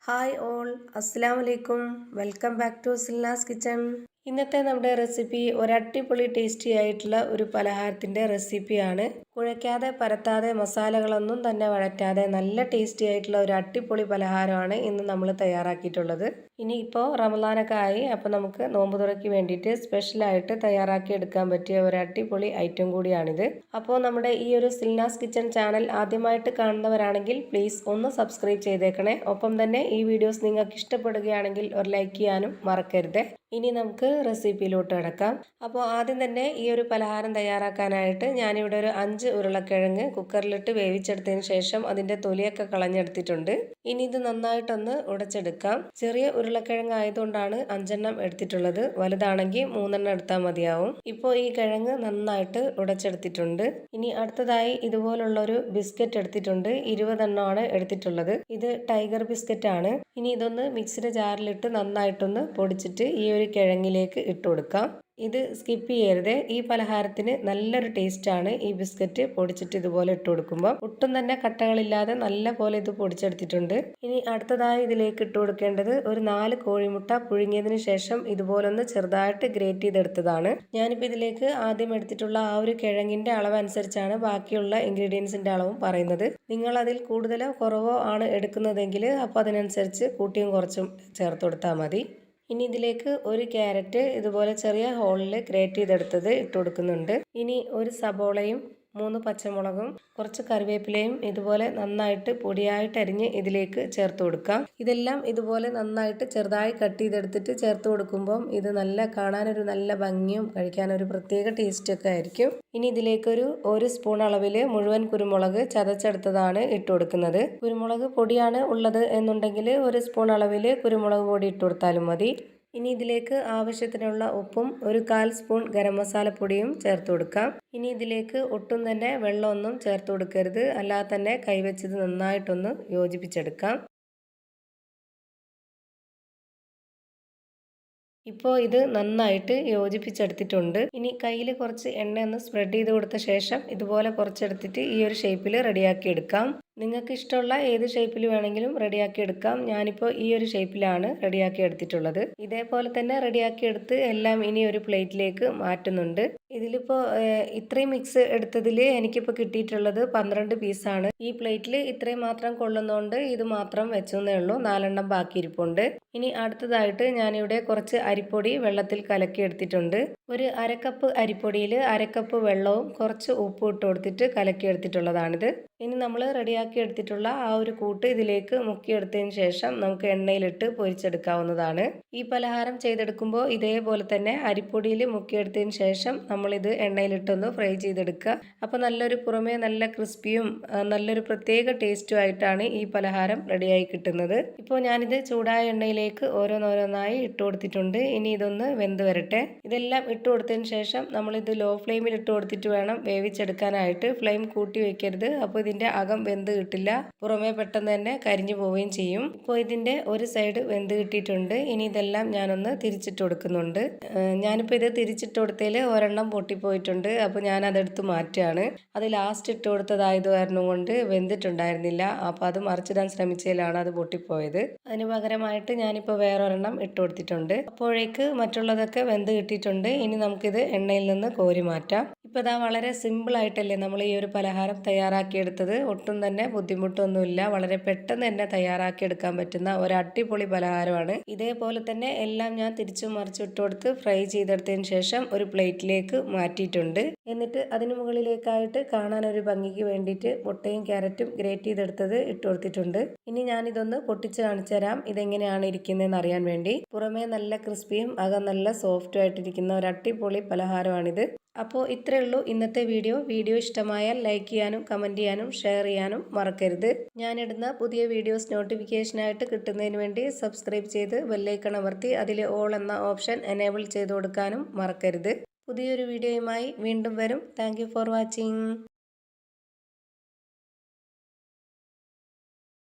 Hi all, അസ്സലാമു അലൈക്കും. Welcome back to Silna's kitchen. ഇന്നത്തെ നമ്മുടെ റെസിപ്പി ഒരു അടിപൊളി ടേസ്റ്റി ആയിട്ടുള്ള ഒരു പലഹാരത്തിൻ്റെ റെസിപ്പിയാണ്. കുഴയ്ക്കാതെ പരത്താതെ മസാലകളൊന്നും തന്നെ വഴറ്റാതെ നല്ല ടേസ്റ്റി ആയിട്ടുള്ള ഒരു അടിപൊളി പലഹാരമാണ് ഇന്ന് നമ്മൾ തയ്യാറാക്കിയിട്ടുള്ളത്. ഇനിയിപ്പോൾ റമദാനൊക്കെ ആയി, അപ്പോൾ നമുക്ക് നോമ്പ് തുറയ്ക്ക് വേണ്ടിയിട്ട് സ്പെഷ്യലായിട്ട് തയ്യാറാക്കി എടുക്കാൻ പറ്റിയ ഒരു അടിപൊളി ഐറ്റം കൂടിയാണിത്. അപ്പോൾ നമ്മുടെ ഈ ഒരു സിൽനാസ് കിച്ചൺ ചാനൽ ആദ്യമായിട്ട് കാണുന്നവരാണെങ്കിൽ പ്ലീസ് ഒന്ന് സബ്സ്ക്രൈബ് ചെയ്തേക്കണേ. ഒപ്പം തന്നെ ഈ വീഡിയോസ് നിങ്ങൾക്ക് ഇഷ്ടപ്പെടുകയാണെങ്കിൽ ഒരു ലൈക്ക് ചെയ്യാനും മറക്കരുത്. ഇനി നമുക്ക് റെസിപ്പിയിലോട്ട് കിടക്കാം. അപ്പോൾ ആദ്യം തന്നെ ഈ ഒരു പലഹാരം തയ്യാറാക്കാനായിട്ട് ഞാനിവിടെ ഒരു 5 ഉരുളക്കിഴങ്ങ് കുക്കറിലിട്ട് വേവിച്ചെടുത്തതിന് ശേഷം അതിൻ്റെ തൊലിയൊക്കെ കളഞ്ഞെടുത്തിട്ടുണ്ട്. ഇനി ഇത് നന്നായിട്ടൊന്ന് ഉടച്ചെടുക്കാം. ചെറിയ ഉരുളക്കിഴങ്ങ് ആയതുകൊണ്ടാണ് 5 എടുത്തിട്ടുള്ളത്. വലുതാണെങ്കിൽ 3 എടുത്താൽ മതിയാവും. ഇപ്പോൾ ഈ കിഴങ്ങ് നന്നായിട്ട് ഉടച്ചെടുത്തിട്ടുണ്ട്. ഇനി അടുത്തതായി ഇതുപോലുള്ളൊരു ബിസ്ക്കറ്റ് എടുത്തിട്ടുണ്ട്. 20 എടുത്തിട്ടുള്ളത്. ഇത് ടൈഗർ ബിസ്ക്കറ്റ് ആണ്. ഇനി ഇതൊന്ന് മിക്സിയുടെ ജാറിലിട്ട് നന്നായിട്ടൊന്ന് പൊടിച്ചിട്ട് ഈ ഒരു കിഴങ്ങിലേക്ക് ഇട്ട് കൊടുക്കാം. ഇത് സ്കിപ്പ് ചെയ്യരുത്. ഈ പലഹാരത്തിന് നല്ലൊരു ടേസ്റ്റാണ് ഈ ബിസ്ക്കറ്റ് പൊടിച്ചിട്ട് ഇതുപോലെ ഇട്ട് കൊടുക്കുമ്പോൾ. ഒട്ടും തന്നെ കട്ടകളില്ലാതെ നല്ല പോലെ ഇത് പൊടിച്ചെടുത്തിട്ടുണ്ട്. ഇനി അടുത്തതായി ഇതിലേക്ക് ഇട്ട് കൊടുക്കേണ്ടത് ഒരു 4 കോഴിമുട്ട പുഴുങ്ങിയതിന് ശേഷം ഇതുപോലൊന്ന് ചെറുതായിട്ട് ഗ്രേറ്റ് ചെയ്തെടുത്തതാണ്. ഞാനിപ്പോൾ ഇതിലേക്ക് ആദ്യം എടുത്തിട്ടുള്ള ആ ഒരു കിഴങ്ങിൻ്റെ അളവനുസരിച്ചാണ് ബാക്കിയുള്ള ഇൻഗ്രീഡിയൻസിൻ്റെ അളവും പറയുന്നത്. നിങ്ങൾ അതിൽ കൂടുതലോ കുറവോ ആണ് എടുക്കുന്നതെങ്കിൽ അപ്പോൾ അതിനനുസരിച്ച് കൂട്ടിയും കുറച്ചും ചേർത്ത് കൊടുത്താൽ മതി. ഇനി ഇതിലേക്ക് ഒരു ക്യാരറ്റ് ഇതുപോലെ ചെറിയ ഹോളിൽ ഗ്രേറ്റ് ചെയ്തെടുത്തത് ഇട്ട് കൊടുക്കുന്നുണ്ട്. ഇനി ഒരു സബോളയും 3 പച്ചമുളകും കുറച്ച് കറിവേപ്പിലയും ഇതുപോലെ നന്നായിട്ട് പൊടിയായിട്ട് അരിഞ്ഞ് ഇതിലേക്ക് ചേർത്ത് കൊടുക്കാം. ഇതെല്ലാം ഇതുപോലെ നന്നായിട്ട് ചെറുതായി കട്ട് ചെയ്തെടുത്തിട്ട് ചേർത്ത് കൊടുക്കുമ്പം ഇത് കാണാനൊരു നല്ല ഭംഗിയും കഴിക്കാനൊരു പ്രത്യേക ടേസ്റ്റൊക്കെ ആയിരിക്കും. ഇനി ഇതിലേക്കൊരു 1 സ്പൂൺ അളവിൽ മുഴുവൻ കുരുമുളക് ചതച്ചെടുത്തതാണ് ഇട്ട് കൊടുക്കുന്നത്. കുരുമുളക് പൊടിയാണ് ഉള്ളത് എന്നുണ്ടെങ്കിൽ 1 സ്പൂൺ അളവിൽ കുരുമുളക് പൊടി ഇട്ട് കൊടുത്താലും മതി. ഇനി ഇതിലേക്ക് ആവശ്യത്തിനുള്ള ഉപ്പും ഒരു 1/4 സ്പൂൺ ഗരം മസാലപ്പൊടിയും ചേർത്ത് കൊടുക്കാം. ഇനി ഇതിലേക്ക് ഒട്ടും തന്നെ വെള്ളമൊന്നും ചേർത്ത് കൊടുക്കരുത്. അല്ലാതെ തന്നെ കൈവച്ചത് നന്നായിട്ടൊന്ന് യോജിപ്പിച്ചെടുക്കാം. ഇപ്പോൾ ഇത് നന്നായിട്ട് യോജിപ്പിച്ചെടുത്തിട്ടുണ്ട്. ഇനി കയ്യിൽ കുറച്ച് എണ്ണ ഒന്ന് സ്പ്രെഡ് ചെയ്ത് കൊടുത്ത ശേഷം ഇതുപോലെ കുറച്ചെടുത്തിട്ട് ഈ ഒരു ഷേപ്പിൽ റെഡിയാക്കി എടുക്കാം. നിങ്ങൾക്ക് ഇഷ്ടമുള്ള ഏത് ഷേപ്പിൽ വേണമെങ്കിലും റെഡിയാക്കി എടുക്കാം. ഞാനിപ്പോൾ ഈ ഒരു ഷേപ്പിലാണ് റെഡിയാക്കി എടുത്തിട്ടുള്ളത്. ഇതേപോലെ തന്നെ റെഡിയാക്കി എടുത്ത് എല്ലാം ഇനി ഒരു പ്ലേറ്റിലേക്ക് മാറ്റുന്നുണ്ട്. ഇതിലിപ്പോൾ ഇത്രയും മിക്സ് എടുത്തതിൽ എനിക്കിപ്പോൾ കിട്ടിയിട്ടുള്ളത് 12 പീസാണ്. ഈ പ്ലേറ്റിൽ ഇത്രയും മാത്രം കൊള്ളുന്നതുകൊണ്ട് ഇത് മാത്രം വെച്ചെന്നേ ഉള്ളൂ. 4 ബാക്കി ഇരിപ്പുണ്ട്. ഇനി അടുത്തതായിട്ട് ഞാനിവിടെ കുറച്ച് അരിപ്പൊടി വെള്ളത്തിൽ കലക്കി എടുത്തിട്ടുണ്ട്. ഒരു 1/2 കപ്പ് അരിപ്പൊടിയിൽ 1/2 കപ്പ് വെള്ളവും കുറച്ച് ഉപ്പും ഇട്ട് കൊടുത്തിട്ട് കലക്കി എടുത്തിട്ടുള്ളതാണിത്. ഇനി നമ്മൾ റെഡിയാക്കി എടുത്തിട്ടുള്ള ആ ഒരു കൂട്ട് ഇതിലേക്ക് മുക്കിയെടുത്തതിന് ശേഷം നമുക്ക് എണ്ണയിലിട്ട് പൊരിച്ചെടുക്കാവുന്നതാണ്. ഈ പലഹാരം ചെയ്തെടുക്കുമ്പോൾ ഇതേപോലെ തന്നെ അരിപ്പൊടിയിൽ മുക്കിയെടുത്തതിന് ശേഷം നമ്മളിത് എണ്ണയിലിട്ടൊന്ന് ഫ്രൈ ചെയ്തെടുക്കുക. അപ്പോൾ നല്ലൊരു പുറമേ നല്ല ക്രിസ്പിയും നല്ലൊരു പ്രത്യേക ടേസ്റ്റും ആയിട്ടാണ് ഈ പലഹാരം റെഡിയായി കിട്ടുന്നത്. ഇപ്പോൾ ഞാനിത് ചൂടായ എണ്ണയിലേക്ക് ഓരോന്നോരോന്നായി ഇട്ട് കൊടുത്തിട്ടുണ്ട്. ഇനി ഇതൊന്ന് വെന്ത് വരട്ടെ. ഇതെല്ലാം ഇട്ട് കൊടുത്തതിന് ശേഷം നമ്മളിത് ലോ ഫ്ലെയിമിൽ ഇട്ട് കൊടുത്തിട്ട് വേണം വേവിച്ചെടുക്കാനായിട്ട്. ഫ്ലെയിം കൂട്ടി വെക്കരുത്. അപ്പോൾ ഇതിൻ്റെ അകം വെന്ത് കിട്ടില്ല, പുറമേ പെട്ടെന്ന് തന്നെ കരിഞ്ഞു പോവുകയും ചെയ്യും. ഇപ്പോൾ ഇതിൻ്റെ ഒരു സൈഡ് വെന്ത് കിട്ടിയിട്ടുണ്ട്. ഇനി ഇതെല്ലാം ഞാനൊന്ന് തിരിച്ചിട്ട് കൊടുക്കുന്നുണ്ട്. ഞാനിപ്പോൾ ഇത് തിരിച്ചിട്ട് കൊടുത്തതിൽ ഒരെണ്ണം പൊട്ടിപ്പോയിട്ടുണ്ട്. അപ്പോൾ ഞാൻ അതെടുത്ത് മാറ്റുകയാണ്. അത് ലാസ്റ്റ് ഇട്ട് കൊടുത്തതായത് കാരണം കൊണ്ട് വെന്തിട്ടുണ്ടായിരുന്നില്ല. അപ്പോൾ അത് മറിച്ചിടാൻ ശ്രമിച്ചതിലാണ് അത് പൊട്ടിപ്പോയത്. അതിന് പകരമായിട്ട് ഞാനിപ്പോൾ വേറൊരെണ്ണം ഇട്ട് കൊടുത്തിട്ടുണ്ട്. അപ്പോഴേക്ക് മറ്റുള്ളതൊക്കെ വെന്ത് കിട്ടിയിട്ടുണ്ട്. ഇനി നമുക്കിത് എണ്ണയിൽ നിന്ന് കോരി മാറ്റാം. ഇപ്പോൾ ഇതാ വളരെ സിമ്പിളായിട്ടല്ലേ നമ്മൾ ഈ ഒരു പലഹാരം തയ്യാറാക്കിയെടുത്തത്. ഒട്ടും തന്നെ ബുദ്ധിമുട്ടൊന്നുമില്ല. വളരെ പെട്ടെന്ന് തന്നെ തയ്യാറാക്കിയെടുക്കാൻ പറ്റുന്ന ഒരു അടിപൊളി പലഹാരമാണ്. ഇതേപോലെ തന്നെ എല്ലാം ഞാൻ തിരിച്ചും മറിച്ചും ഇട്ട് കൊടുത്ത് ഫ്രൈ ചെയ്തെടുത്തതിന് ശേഷം ഒരു പ്ലേറ്റിലേക്ക് മാറ്റിയിട്ടുണ്ട്. എന്നിട്ട് അതിന് മുകളിലേക്കായിട്ട് കാണാൻ ഒരു ഭംഗിക്ക് വേണ്ടിയിട്ട് മുട്ടയും ക്യാരറ്റും ഗ്രേറ്റ് ചെയ്തെടുത്തത് ഇട്ട് കൊടുത്തിട്ടുണ്ട്. ഇനി ഞാനിതൊന്ന് പൊട്ടിച്ച് കാണിച്ചു തരാം ഇതെങ്ങനെയാണ് ഇരിക്കുന്നതെന്ന് അറിയാൻ വേണ്ടി. പുറമേ നല്ല ക്രിസ്പിയും അകം നല്ല സോഫ്റ്റും ആയിട്ടിരിക്കുന്ന ഒരു അടിപൊളി പലഹാരമാണിത്. അപ്പോൾ ഇത്രയേ ഉള്ളൂ ഇന്നത്തെ വീഡിയോ ഇഷ്ടമായാൽ ലൈക്ക് ചെയ്യാനും കമൻറ്റ് ചെയ്യാനും ഷെയർ ചെയ്യാനും മറക്കരുത്. ഞാനിടുന്ന പുതിയ വീഡിയോസ് നോട്ടിഫിക്കേഷനായിട്ട് കിട്ടുന്നതിന് വേണ്ടി സബ്സ്ക്രൈബ് ചെയ്ത് ബെല്ലൈക്കൺ അമർത്തി അതിൽ ഓൾ എന്ന ഓപ്ഷൻ എനേബിൾ ചെയ്ത് കൊടുക്കാനും മറക്കരുത്. പുതിയൊരു വീഡിയോയുമായി വീണ്ടും വരും. Thank you for watching.